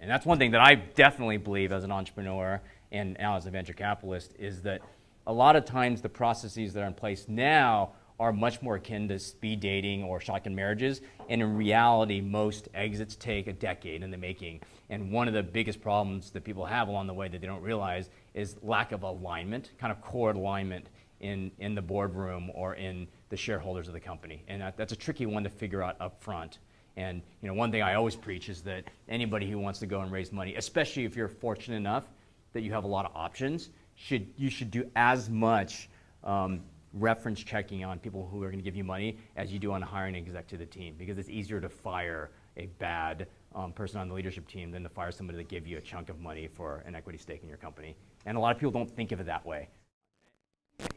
And that's one thing that I definitely believe as an entrepreneur and now as a venture capitalist is that a lot of times the processes that are in place now are much more akin to speed dating or shotgun marriages. And in reality, most exits take a decade in the making. And one of the biggest problems that people have along the way that they don't realize is lack of alignment, kind of core alignment in the boardroom or in the shareholders of the company. And that's a tricky one to figure out up front. And one thing I always preach is that anybody who wants to go and raise money, especially if you're fortunate enough that you have a lot of options, you should do as much reference checking on people who are going to give you money as you do on hiring an exec to the team, because it's easier to fire a bad person on the leadership team than to fire somebody that gave you a chunk of money for an equity stake in your company. And a lot of people don't think of it that way.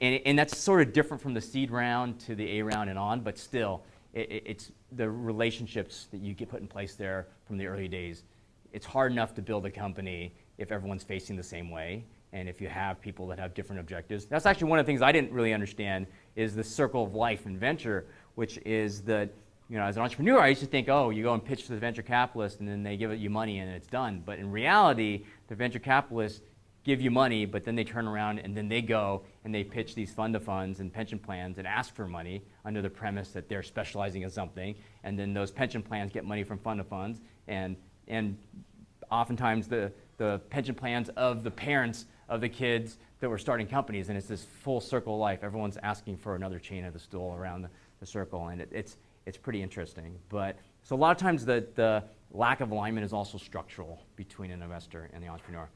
And that's sort of different from the seed round to the A round and on, but still, it's the relationships that you get put in place there from the early days. It's hard enough to build a company if everyone's facing the same way, and if you have people that have different objectives. That's actually one of the things I didn't really understand is the circle of life in venture, which is that, as an entrepreneur, I used to think, oh, you go and pitch to the venture capitalist and then they give you money and it's done. But in reality, the venture capitalists give you money, but then they turn around and then they go and they pitch these fund of funds and pension plans and ask for money under the premise that they're specializing in something. And then those pension plans get money from fund of funds, and oftentimes the pension plans of the parents of the kids that were starting companies, and it's this full circle of life. Everyone's asking for another chain of the stool around the circle, and it's pretty interesting. But so a lot of times the lack of alignment is also structural between an investor and the entrepreneur.